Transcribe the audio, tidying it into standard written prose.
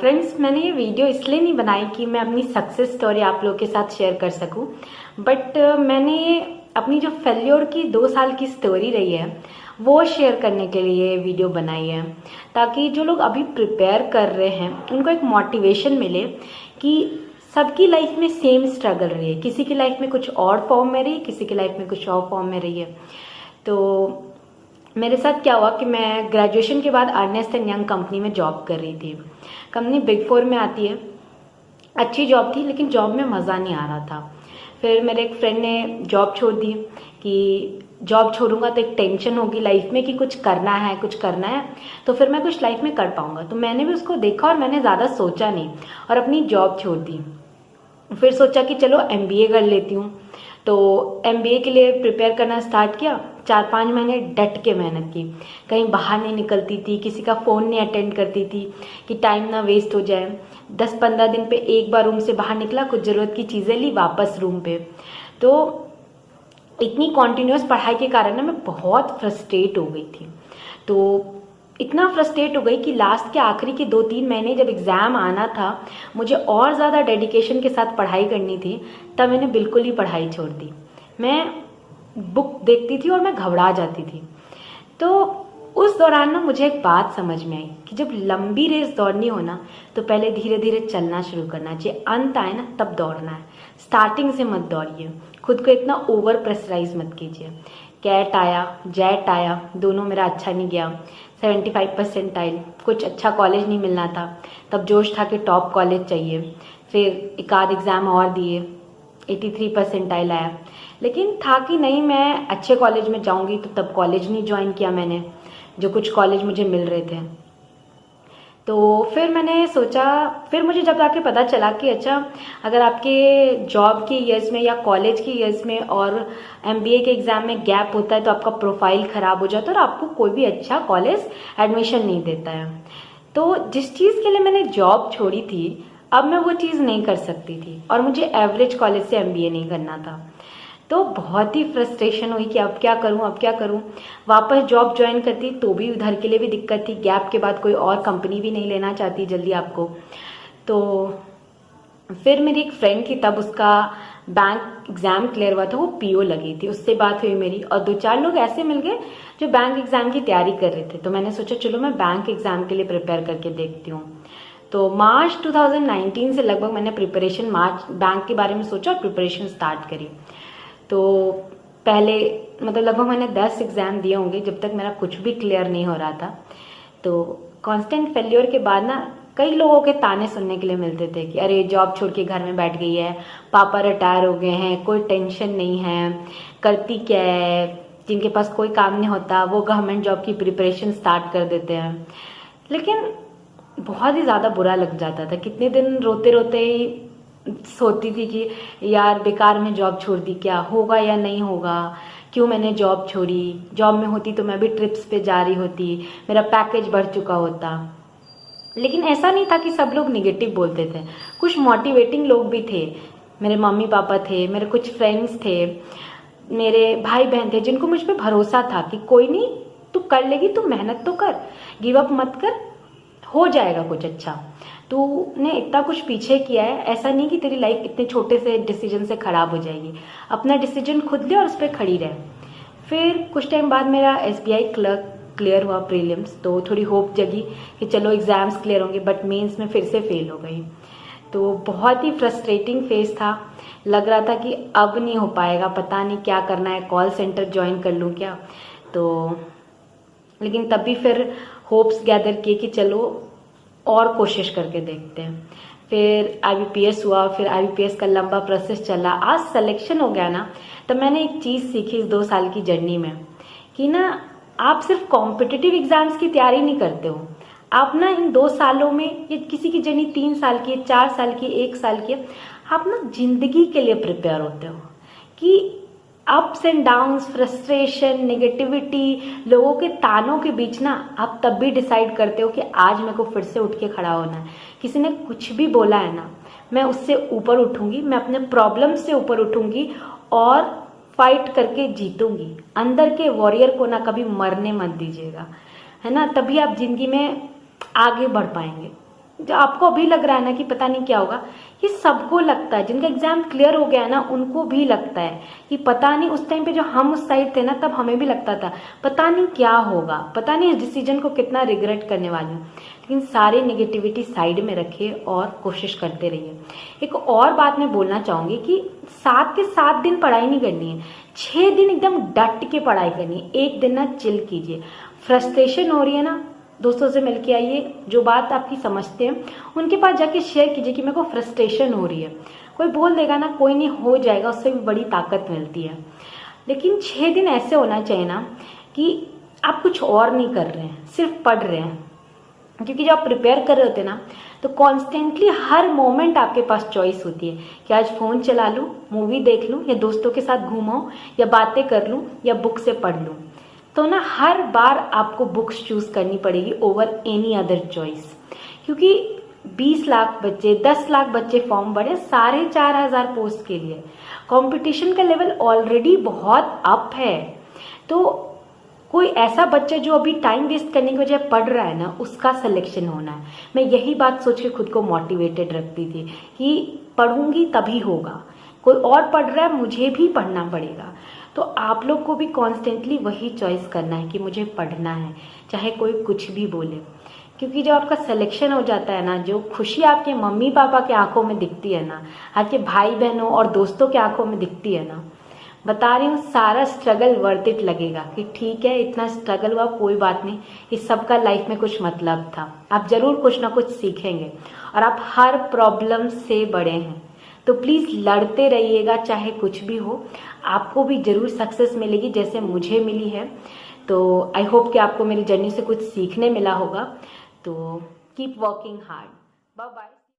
Friends, मैंने ये video इसलिए नहीं बनाई कि मैं अपनी सक्सेस स्टोरी आप लोगों के साथ शेयर कर सकूं, बट मैंने अपनी जो फेल्योर की 2 साल की स्टोरी रही है वो शेयर करने के लिए ये वीडियो बनाई है, ताकि जो लोग अभी प्रिपेयर कर रहे हैं उनको एक मोटिवेशन मिले कि सबकी लाइफ में सेम स्ट्रगल रही है। किसी की लाइफ में कुछ और फॉर्म में रही है, किसी की लाइफ में कुछ और फॉर्म में रही है। तो मेरे साथ क्या हुआ कि मैं ग्रेजुएशन के बाद अर्नेस्ट एंड यंग कंपनी में जॉब कर रही थी। कंपनी बिग 4 में आती है, अच्छी जॉब थी, लेकिन जॉब में मज़ा नहीं आ रहा था। फिर मेरे एक फ्रेंड ने जॉब छोड़ दी कि जॉब छोड़ूंगा तो एक टेंशन होगी लाइफ में कि कुछ करना है, कुछ करना है, तो फिर मैं कुछ लाइफ में कर पाऊंगा। तो मैंने भी उसको देखा और मैंने ज़्यादा सोचा नहीं और अपनी जॉब छोड़ दी। फिर सोचा कि चलो MBA कर लेती हूँ। तो MBA के लिए प्रिपेयर करना स्टार्ट किया। 4-5 महीने डट के मेहनत की, कहीं बाहर नहीं निकलती थी, किसी का फ़ोन नहीं अटेंड करती थी कि टाइम ना वेस्ट हो जाए। 10-15 दिन पे एक बार रूम से बाहर निकला, कुछ ज़रूरत की चीज़ें ली, वापस रूम पे। तो इतनी कॉन्टिन्यूस पढ़ाई के कारण ना मैं बहुत फ्रस्ट्रेट हो गई थी। तो इतना फ्रस्ट्रेट हो गई कि लास्ट के आखिरी के 2-3 महीने जब एग्ज़ाम आना था, मुझे और ज़्यादा डेडिकेशन के साथ पढ़ाई करनी थी, तब मैंने बिल्कुल ही पढ़ाई छोड़ दी। मैं बुक देखती थी और मैं घबरा जाती थी। तो उस दौरान ना मुझे एक बात समझ में आई कि जब लंबी रेस दौड़नी हो ना, तो पहले धीरे धीरे चलना शुरू करना चाहिए। अंत आए ना तब दौड़ना है, स्टार्टिंग से मत दौड़िए। खुद को इतना ओवर प्रेशराइज मत कीजिए। कैट आया, जेट आया, दोनों मेरा अच्छा नहीं गया। 75 परसेंटाइल, कुछ अच्छा कॉलेज नहीं मिलना था, तब जोश था कि टॉप कॉलेज चाहिए। फिर एक आध एग्ज़ाम और दिए, 83 परसेंटाइल आया, लेकिन था कि नहीं मैं अच्छे कॉलेज में जाऊंगी, तो तब कॉलेज नहीं ज्वाइन किया मैंने, जो कुछ कॉलेज मुझे मिल रहे थे। तो फिर मैंने सोचा, फिर मुझे जब जाके पता चला कि अच्छा, अगर आपके जॉब के ईयर्स में या कॉलेज के ईयर्स में और MBA के एग्ज़ाम में गैप होता है तो आपका प्रोफाइल ख़राब हो जाता है और आपको कोई भी अच्छा कॉलेज एडमिशन नहीं देता है। तो जिस चीज़ के लिए मैंने जॉब छोड़ी थी, अब मैं वो चीज़ नहीं कर सकती थी और मुझे एवरेज कॉलेज से MBA नहीं करना था। तो बहुत ही फ्रस्ट्रेशन हुई कि अब क्या करूं, अब क्या करूं। वापस जॉब ज्वाइन करती तो भी उधर के लिए भी दिक्कत थी, गैप के बाद कोई और कंपनी भी नहीं लेना चाहती जल्दी आपको। तो फिर मेरी एक फ्रेंड थी, तब उसका बैंक एग्ज़ाम क्लियर हुआ था, वो PO लगी थी, उससे बात हुई मेरी, और 2-4 लोग ऐसे मिल गए जो बैंक एग्ज़ाम की तैयारी कर रहे थे। तो मैंने सोचा चलो मैं बैंक एग्ज़ाम के लिए प्रिपेयर करके देखती हूँ। तो मार्च 2019 से लगभग मैंने प्रिपरेशन, मार्च बैंक के बारे में सोचा और प्रिपरेशन स्टार्ट करी। तो पहले मतलब लगभग मैंने 10 एग्ज़ाम दिए होंगे जब तक मेरा कुछ भी क्लियर नहीं हो रहा था। तो कांस्टेंट फेल्योर के बाद ना कई लोगों के ताने सुनने के लिए मिलते थे कि अरे जॉब छोड़ के घर में बैठ गई है, पापा रिटायर हो गए हैं, कोई टेंशन नहीं है, करती क्या है। जिनके पास कोई काम नहीं होता वो गवर्नमेंट जॉब की प्रिपरेशन स्टार्ट कर देते हैं। लेकिन बहुत ही ज़्यादा बुरा लग जाता था। कितने दिन रोते रोते ही सोचती थी कि यार बेकार में जॉब छोड़ दी, क्या होगा या नहीं होगा, क्यों मैंने जॉब छोड़ी। जॉब में होती तो मैं भी ट्रिप्स पे जा रही होती, मेरा पैकेज बढ़ चुका होता। लेकिन ऐसा नहीं था कि सब लोग निगेटिव बोलते थे, कुछ मोटिवेटिंग लोग भी थे। मेरे मम्मी पापा थे, मेरे कुछ फ्रेंड्स थे, मेरे भाई बहन थे, जिनको मुझ पर भरोसा था कि कोई नहीं, तू कर लेगी, तू मेहनत तो कर, गिव अप मत कर, हो जाएगा कुछ अच्छा। तूने इतना कुछ पीछे किया है, ऐसा नहीं कि तेरी लाइफ इतने छोटे से डिसीजन से खराब हो जाएगी। अपना डिसीजन खुद ले और उस पर खड़ी रहे। फिर कुछ टाइम बाद मेरा SBI क्लर्क क्लियर हुआ प्रीलिम्स, तो थोड़ी होप जगी कि चलो एग्ज़ाम्स क्लियर होंगे, बट मेंस में फिर से फेल हो गई। तो बहुत ही फ्रस्ट्रेटिंग फेज था। लग रहा था कि अब नहीं हो पाएगा, पता नहीं क्या करना है, कॉल सेंटर ज्वाइन कर लूँ क्या। तो लेकिन तब भी फिर होप्स गैदर किए कि चलो और कोशिश करके देखते हैं। फिर IBPS हुआ, फिर IBPS का लंबा प्रोसेस चला, आज सिलेक्शन हो गया ना। तब मैंने एक चीज़ सीखी इस 2 साल की जर्नी में कि ना आप सिर्फ कॉम्पिटिटिव एग्जाम्स की तैयारी नहीं करते हो, आप ना इन 2 सालों में, ये किसी की जर्नी 3 साल की है, 4 साल की, 1 साल की है, आप ना जिंदगी के लिए प्रिपेयर होते हो कि ups and downs, frustration, negativity, लोगों के तानों के बीच ना आप तब भी डिसाइड करते हो कि आज मेरे को फिर से उठ के खड़ा होना है। किसी ने कुछ भी बोला है ना, मैं उससे ऊपर उठूंगी, मैं अपने प्रॉब्लम से ऊपर उठूंगी और फाइट करके जीतूंगी। अंदर के वॉरियर को ना कभी मरने मत दीजिएगा, है ना, तभी आप जिंदगी में आगे बढ़ पाएंगे। जो आपको अभी लग रहा है ना कि पता नहीं क्या होगा, ये सबको लगता है। जिनका एग्जाम क्लियर हो गया है ना, उनको भी लगता है कि पता नहीं, उस टाइम पे जो हम उस साइड थे ना, तब हमें भी लगता था पता नहीं क्या होगा, पता नहीं इस डिसीजन को कितना रिग्रेट करने वाली हूँ। लेकिन सारी नेगेटिविटी साइड में रखिए और कोशिश करते रहिए। एक और बात मैं बोलना चाहूँगी कि 7 के 7 दिन पढ़ाई नहीं करनी है, 6 दिन एकदम डट के पढ़ाई करनी है। एक दिन ना चिल कीजिए। फ्रस्ट्रेशन हो रही है ना, दोस्तों से मिलके आइए, जो बात आपकी समझते हैं उनके पास जाके शेयर कीजिए कि मेरे को फ्रस्ट्रेशन हो रही है। कोई बोल देगा ना, कोई नहीं, हो जाएगा, उससे भी बड़ी ताकत मिलती है। लेकिन 6 दिन ऐसे होना चाहिए ना कि आप कुछ और नहीं कर रहे हैं, सिर्फ पढ़ रहे हैं। क्योंकि जब आप प्रिपेयर कर रहे होते हैं ना, तो कॉन्स्टेंटली हर मोमेंट आपके पास चॉइस होती है कि आज फ़ोन चला लूँ, मूवी देख लूँ, या दोस्तों के साथ घूमाऊँ, या बातें कर लूँ, या बुक से पढ़ लूँ। तो ना हर बार आपको बुक्स चूज करनी पड़ेगी ओवर एनी अदर चॉइस। क्योंकि 20 लाख बच्चे, 10 लाख बच्चे फॉर्म भरे 4,500 पोस्ट के लिए। कंपटीशन का लेवल ऑलरेडी बहुत अप है। तो कोई ऐसा बच्चा जो अभी टाइम वेस्ट करने की बजाय पढ़ रहा है ना, उसका सिलेक्शन होना है। मैं यही बात सोच के खुद को मोटिवेटेड रखती थी कि पढ़ूंगी तभी होगा, कोई और पढ़ रहा है, मुझे भी पढ़ना पड़ेगा। तो आप लोग को भी कॉन्स्टेंटली वही चॉइस करना है कि मुझे पढ़ना है, चाहे कोई कुछ भी बोले। क्योंकि जब आपका सिलेक्शन हो जाता है ना, जो खुशी आपके मम्मी पापा के आंखों में दिखती है ना, आपके भाई बहनों और दोस्तों के आंखों में दिखती है ना, बता रही हूँ, सारा स्ट्रगल वर्थ इट लगेगा कि ठीक है, इतना स्ट्रगल हुआ, कोई बात नहीं, इस सब का लाइफ में कुछ मतलब था। आप जरूर कुछ ना कुछ सीखेंगे और आप हर प्रॉब्लम से बड़े हैं। तो प्लीज़ लड़ते रहिएगा, चाहे कुछ भी हो, आपको भी जरूर सक्सेस मिलेगी जैसे मुझे मिली है। तो आई होप कि आपको मेरी जर्नी से कुछ सीखने मिला होगा। तो keep working hard. Bye bye.